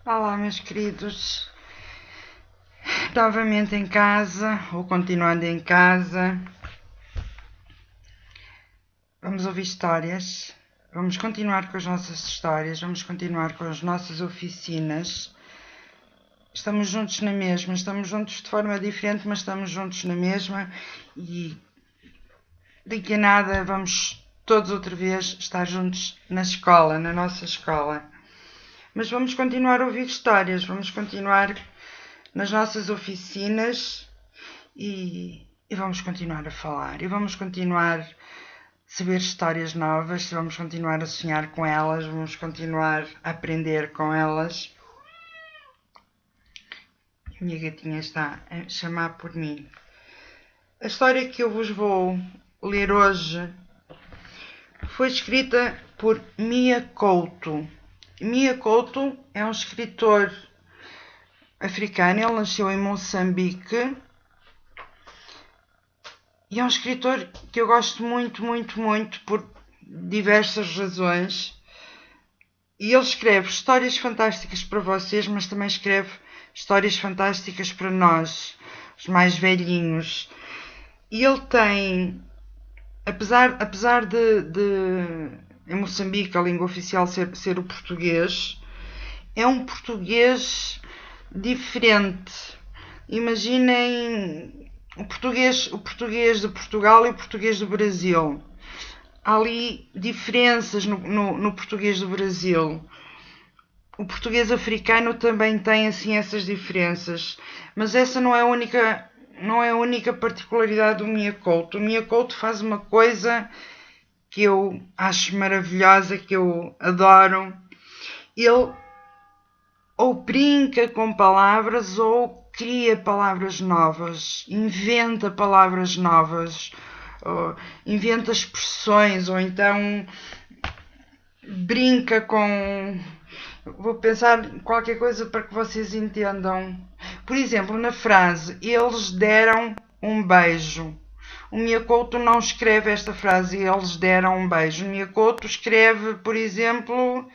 Olá, meus queridos. Novamente em casa, ou continuando em casa, vamos ouvir histórias. Vamos continuar com as nossas histórias, vamos continuar com as nossas oficinas. Estamos juntos na mesma, estamos juntos de forma diferente, mas estamos juntos na mesma e daqui a nada vamos todos outra vez estar juntos na escola, na nossa escola. Mas vamos continuar a ouvir histórias, vamos continuar nas nossas oficinas e vamos continuar a falar e vamos continuar a saber histórias novas, vamos continuar a sonhar com elas, vamos continuar a aprender com elas. A minha gatinha está a chamar por mim. A história que eu vos vou ler hoje foi escrita por Mia Couto. Mia Couto é um escritor africano, ele nasceu em Moçambique e é um escritor que eu gosto muito por diversas razões. E ele escreve histórias fantásticas para vocês, mas também escreve histórias fantásticas para nós, os mais velhinhos. E ele tem, apesar de em Moçambique a língua oficial ser o português, é um português diferente. Imaginem o português de Portugal e o português do Brasil. Há ali diferenças no português do Brasil. O português africano também tem assim essas diferenças, mas essa não é a única particularidade do Mia Couto. O Mia Couto faz uma coisa que eu acho maravilhosa, que eu adoro. Ele ou brinca com palavras ou cria palavras novas, inventa palavras novas, inventa expressões, ou então brinca com... Vou pensar em qualquer coisa para que vocês entendam. Por exemplo, na frase, eles deram um beijo. O Mia Couto não escreve esta frase, eles deram um beijo. O Mia Couto escreve, por exemplo,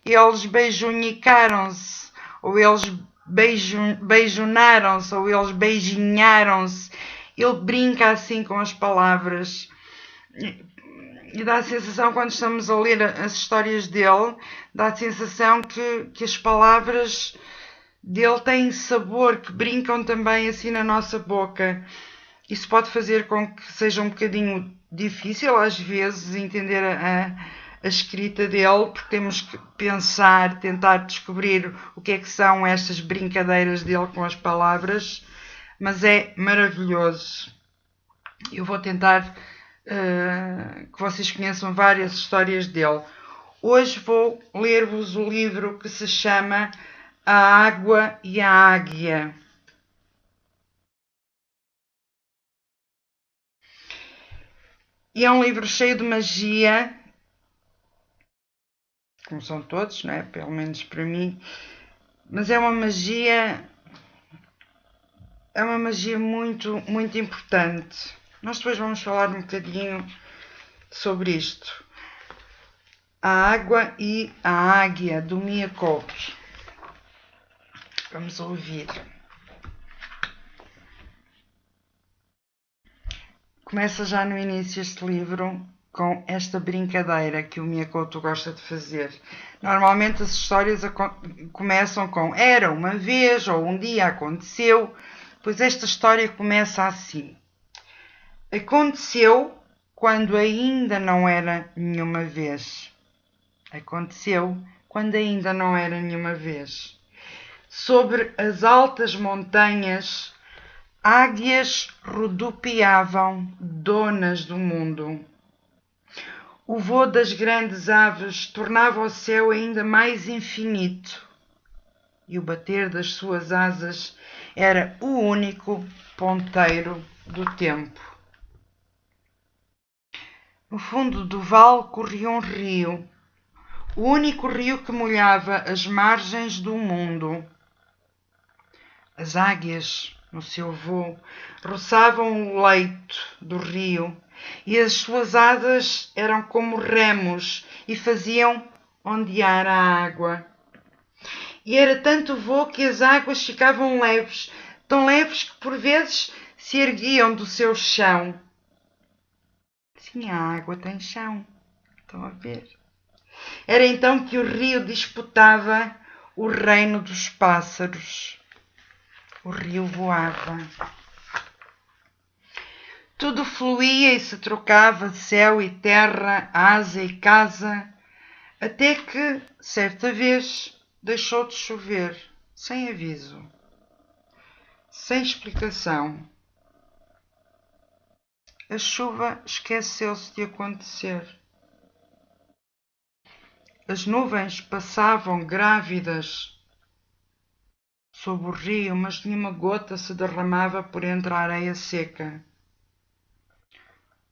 eles beijunhicaram-se, ou eles beijonaram-se, ou eles beijinharam-se. Ele brinca assim com as palavras. E dá a sensação, quando estamos a ler as histórias dele, dá a sensação que as palavras dele têm sabor, que brincam também assim na nossa boca. Isso pode fazer com que seja um bocadinho difícil, às vezes, entender a escrita dele, porque temos que pensar, tentar descobrir o que é que são estas brincadeiras dele com as palavras, mas é maravilhoso. Eu vou tentar que vocês conheçam várias histórias dele. Hoje vou ler-vos o livro que se chama A Água e a Águia. E é um livro cheio de magia, como são todos, não é? Pelo menos para mim. Mas é uma magia muito importante. Nós depois vamos falar um bocadinho sobre isto. A Água e a Águia, do Mia Couto. Vamos ouvir. Começa já no início este livro com esta brincadeira que o Mia Couto gosta de fazer. Normalmente as histórias começam com era uma vez ou um dia aconteceu, pois esta história começa assim. Aconteceu quando ainda não era nenhuma vez. Aconteceu quando ainda não era nenhuma vez. Sobre as altas montanhas, águias rodopiavam, donas do mundo. O voo das grandes aves tornava o céu ainda mais infinito, e o bater das suas asas era o único ponteiro do tempo. No fundo do vale corria um rio, o único rio que molhava as margens do mundo. As águias, no seu voo, roçavam o leito do rio e as suas asas eram como remos e faziam ondear a água. e era tanto voo que as águas ficavam leves, tão leves que por vezes se erguiam do seu chão. Sim, a água tem chão. Estão a ver? Era então que o rio disputava o reino dos pássaros. O rio voava. Tudo fluía e se trocava, céu e terra, asa e casa, até que, certa vez, deixou de chover, sem aviso, sem explicação. A chuva esqueceu-se de acontecer. As nuvens passavam grávidas sob o rio, mas nenhuma gota se derramava por entre a areia seca.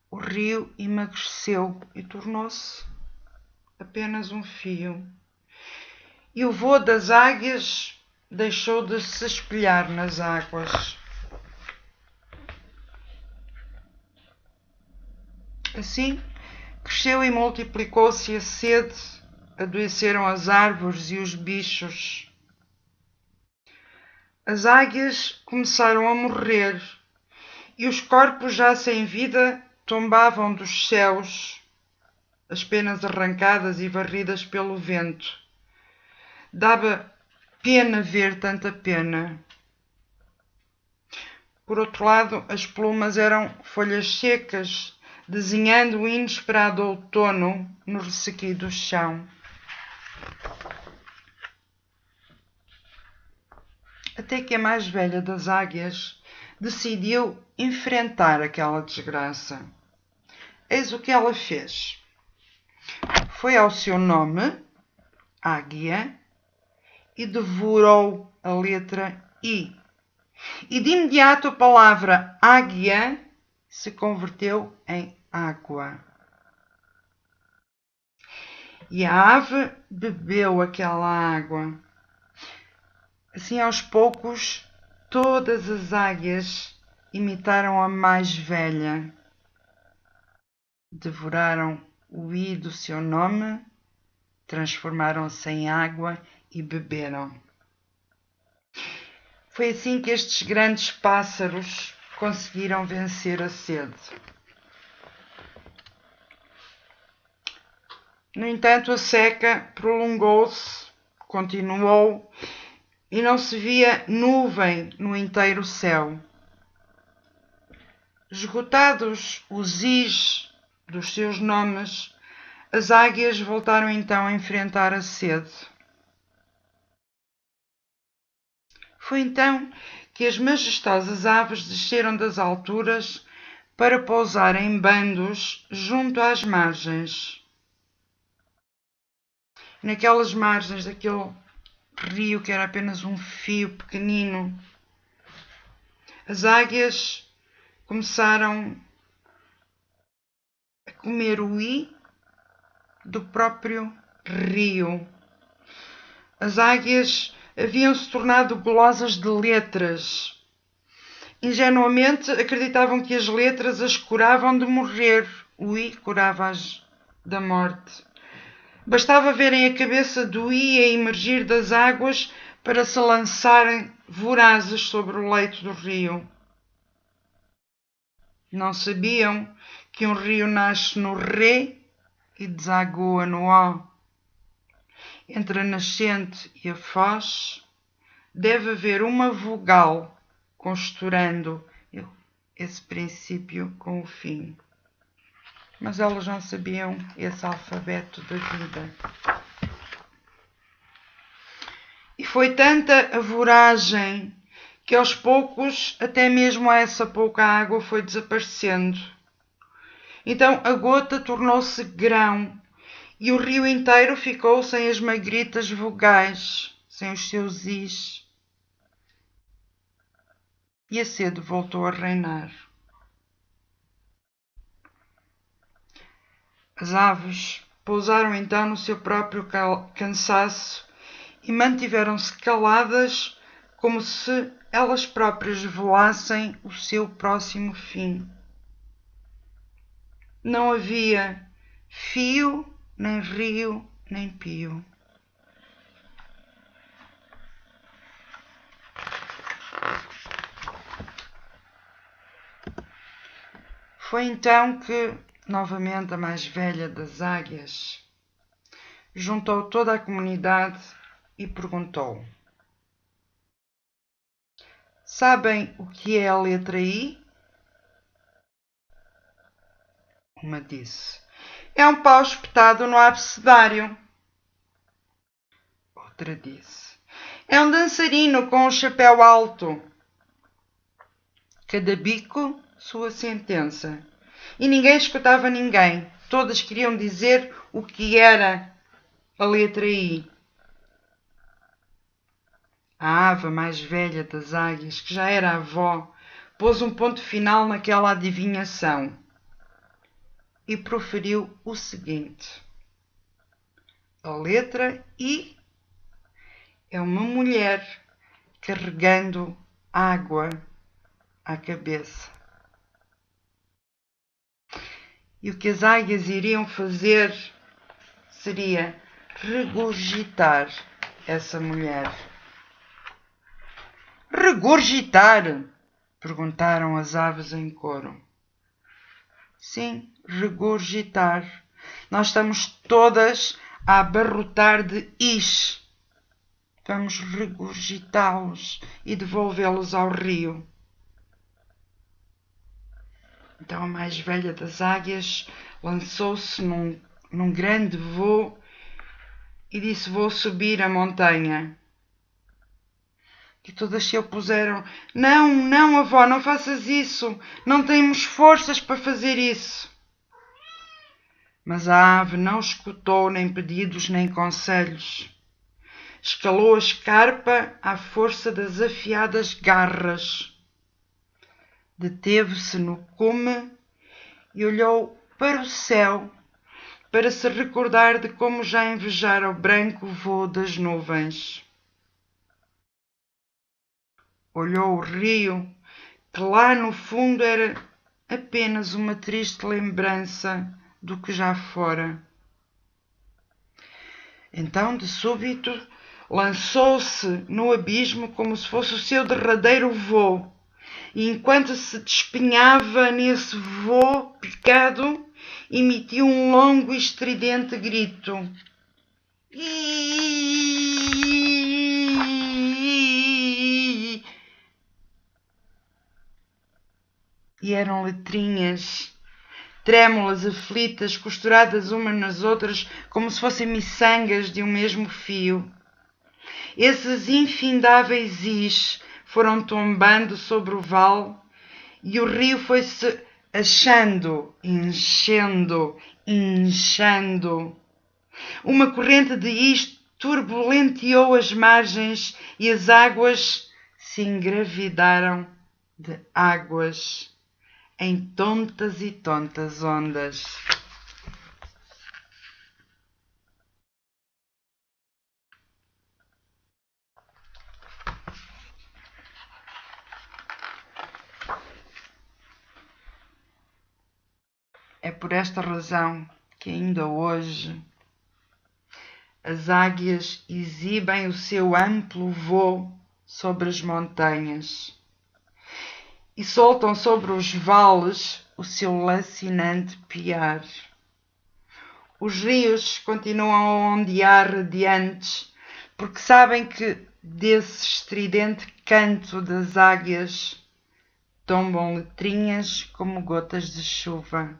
O rio emagreceu e tornou-se apenas um fio. E o voo das águias deixou de se espelhar nas águas. Assim, cresceu e multiplicou-se a sede, adoeceram as árvores e os bichos. As águias começaram a morrer e os corpos já sem vida tombavam dos céus, as penas arrancadas e varridas pelo vento. Dava pena ver tanta pena. Por outro lado, as plumas eram folhas secas, desenhando o inesperado outono no ressequido chão. Até que a mais velha das águias decidiu enfrentar aquela desgraça. Eis o que ela fez. Foi ao seu nome, águia, e devorou a letra I. E de imediato a palavra águia se converteu em água. E a ave bebeu aquela água. Assim, aos poucos, todas as águias imitaram a mais velha. Devoraram o I do seu nome, transformaram-se em água e beberam. Foi assim que estes grandes pássaros conseguiram vencer a sede. No entanto, a seca prolongou-se, continuou, e não se via nuvem no inteiro céu. Esgotados os is dos seus nomes, as águias voltaram então a enfrentar a sede. Foi então que as majestosas aves desceram das alturas para pousar em bandos junto às margens. Naquelas margens daquele rio que era apenas um fio pequenino, as águias começaram a comer o i do próprio rio. As águias haviam-se tornado golosas de letras. Ingenuamente acreditavam que as letras as curavam de morrer. O i curava-as da morte. Bastava verem a cabeça do i a emergir das águas para se lançarem vorazes sobre o leito do rio. Não sabiam que um rio nasce no Ré e desagoa no O. Entre a nascente e a foz deve haver uma vogal costurando esse princípio com o fim. Mas elas não sabiam esse alfabeto da vida. E foi tanta a voragem que aos poucos até mesmo essa pouca água foi desaparecendo. Então a gota tornou-se grão e o rio inteiro ficou sem as magritas vogais, sem os seus is. E a sede voltou a reinar. As aves pousaram então no seu próprio cansaço e mantiveram-se caladas como se elas próprias velassem o seu próximo fim. Não havia fio, nem rio, nem pio. Foi então que, novamente, a mais velha das águias juntou toda a comunidade e perguntou: sabem o que é a letra I? Uma disse: é um pau espetado no abecedário. Outra disse: é um dançarino com um chapéu alto. Cada bico, sua sentença. E ninguém escutava ninguém. Todas queriam dizer o que era a letra I. A ave mais velha das águias, que já era avó, pôs um ponto final naquela adivinhação e proferiu o seguinte: a letra I é uma mulher carregando água à cabeça. E o que as águias iriam fazer seria regurgitar essa mulher. Regurgitar? Perguntaram as aves em coro. Sim, regurgitar. Nós estamos todas a abarrotar de is. Vamos regurgitá-los e devolvê-los ao rio. Então a mais velha das águias lançou-se num grande voo e disse: vou subir a montanha. E todas se opuseram: não, não, avó, não faças isso. Não temos forças para fazer isso. Mas a ave não escutou nem pedidos nem conselhos. Escalou a escarpa à força das afiadas garras. Deteve-se no cume e olhou para o céu para se recordar de como já invejara o branco voo das nuvens. Olhou o rio, que lá no fundo era apenas uma triste lembrança do que já fora. Então, de súbito, lançou-se no abismo como se fosse o seu derradeiro voo. E enquanto se despenhava nesse voo picado, emitiu um longo e estridente grito. E eram letrinhas, trêmulas, aflitas, costuradas umas nas outras, como se fossem miçangas de um mesmo fio. Esses infindáveis is foram tombando sobre o vale e o rio foi-se achando, enchendo, inchando. Uma corrente de is turbulenteou as margens e as águas se engravidaram de águas em tontas e tontas ondas. É por esta razão que ainda hoje as águias exibem o seu amplo voo sobre as montanhas e soltam sobre os vales o seu lacinante piar. Os rios continuam a ondear radiantes, porque sabem que desse estridente canto das águias tombam letrinhas como gotas de chuva.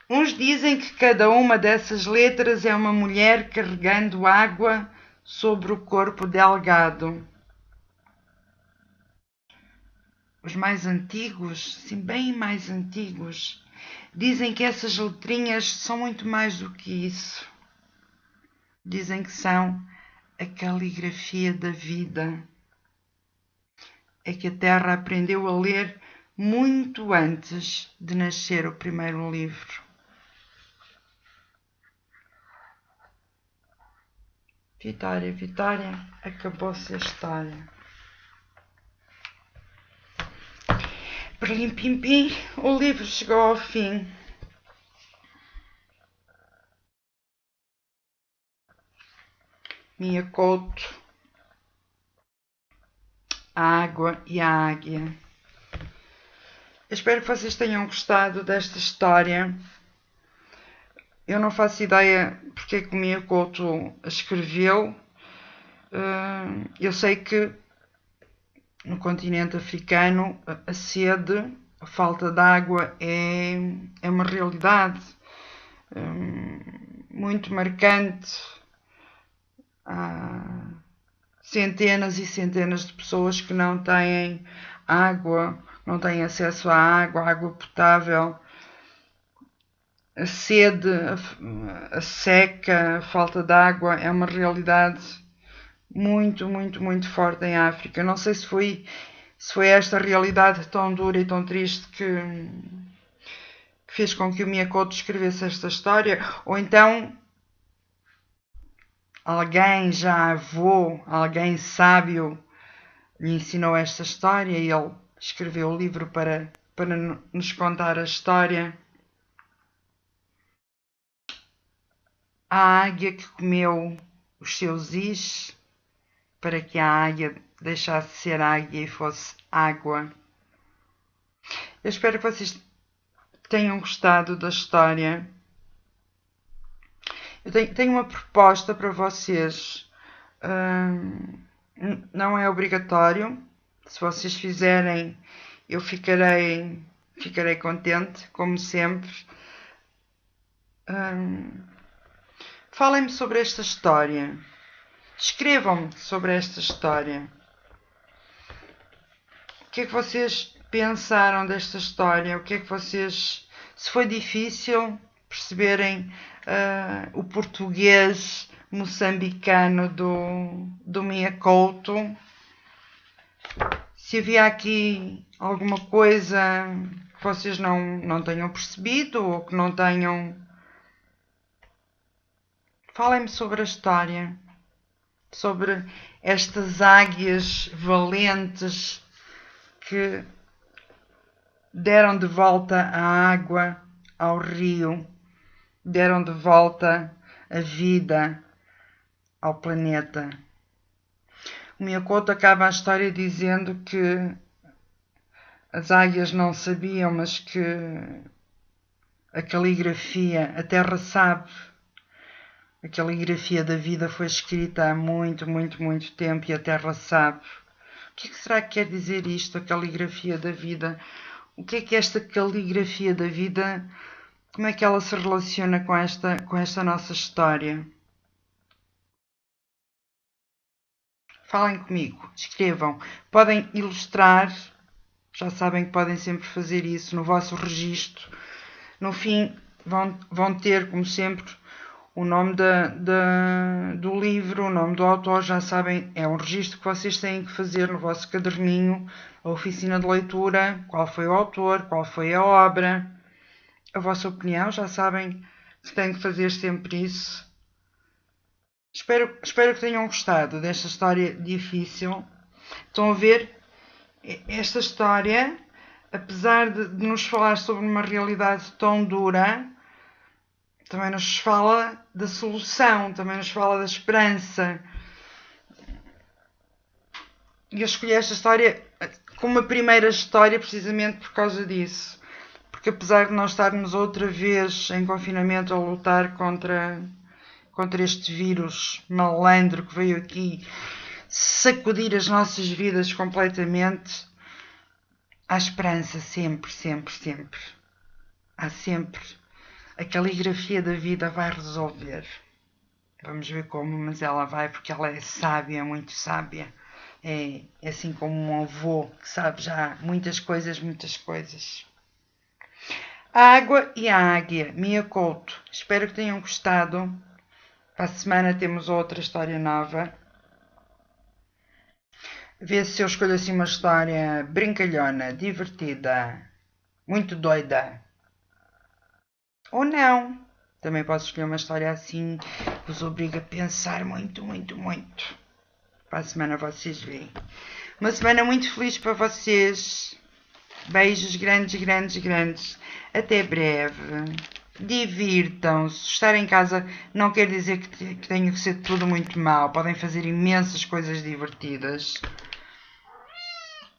Uns dizem que cada uma dessas letras é uma mulher carregando água sobre o corpo delgado. Os mais antigos, sim, bem mais antigos, dizem que essas letrinhas são muito mais do que isso. Dizem que são a caligrafia da vida. É que a Terra aprendeu a ler muito antes de nascer o primeiro livro. Vitória, Vitória, acabou-se a história. Perlim pim pim, o livro chegou ao fim. Mia Couto, a água e a águia. Eu espero que vocês tenham gostado desta história. Eu não faço ideia porque é que o Miyakoto a escreveu. Eu sei que no continente africano a sede, a falta de água é uma realidade muito marcante. Há centenas e centenas de pessoas que não têm água, não têm acesso à água potável. A sede, a seca, a falta de água é uma realidade muito, muito, muito forte em África. Não sei se foi esta realidade tão dura e tão triste que fez com que o Miyakoto escrevesse esta história, ou então alguém já avô, alguém sábio lhe ensinou esta história e ele escreveu o livro para nos contar a história. A águia que comeu os seus is para que a águia deixasse de ser águia e fosse água. Eu espero que vocês tenham gostado da história. Eu tenho uma proposta para vocês. Não é obrigatório. Se vocês fizerem, eu ficarei contente, como sempre. Falem-me sobre esta história. Escrevam-me sobre esta história. O que é que vocês pensaram desta história? O que é que vocês... Se foi difícil perceberem o português moçambicano do Miyakoto, se havia aqui alguma coisa que vocês não tenham percebido ou que não tenham... Falem-me sobre a história, sobre estas águias valentes que deram de volta a água ao rio, deram de volta a vida ao planeta. O Miyakoto acaba a história dizendo que as águias não sabiam, mas que a caligrafia, a Terra sabe. A caligrafia da vida foi escrita há muito, muito, muito tempo e a Terra sabe. O que será que quer dizer isto, a caligrafia da vida? O que é esta caligrafia da vida? Como é que ela se relaciona com esta nossa história? Falem comigo, escrevam. Podem ilustrar, já sabem que podem sempre fazer isso no vosso registro. No fim, vão ter, como sempre, o nome do livro, o nome do autor, já sabem, é um registro que vocês têm que fazer no vosso caderninho, a oficina de leitura, qual foi o autor, qual foi a obra, a vossa opinião, já sabem que têm que fazer sempre isso. Espero que tenham gostado desta história difícil. Estão a ver, esta história, apesar de nos falar sobre uma realidade tão dura, também nos fala da solução, também nos fala da esperança. E eu escolhi esta história como a primeira história precisamente por causa disso. Porque apesar de nós estarmos outra vez em confinamento a lutar contra este vírus malandro que veio aqui sacudir as nossas vidas completamente, há esperança sempre, sempre, sempre. Há sempre. A caligrafia da vida vai resolver. Vamos ver como, mas ela vai porque ela é sábia, muito sábia. É assim como um avô que sabe já muitas coisas, muitas coisas. A água e a águia, Miyakoto. Espero que tenham gostado. Para a semana temos outra história nova. Vê se eu escolho assim uma história brincalhona, divertida, muito doida. Ou não. Também posso escolher uma história assim que vos obriga a pensar muito, muito, muito. Para a semana vocês veem. Uma semana muito feliz para vocês. Beijos grandes, grandes, grandes. Até breve. Divirtam-se. Estar em casa não quer dizer que tenha que ser tudo muito mau. Podem fazer imensas coisas divertidas.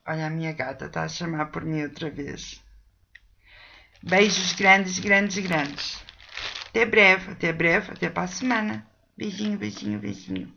Olha, a minha gata está a chamar por mim outra vez. Beijos grandes, grandes, grandes. Até breve, até breve, até para a semana. Beijinho, beijinho, beijinho.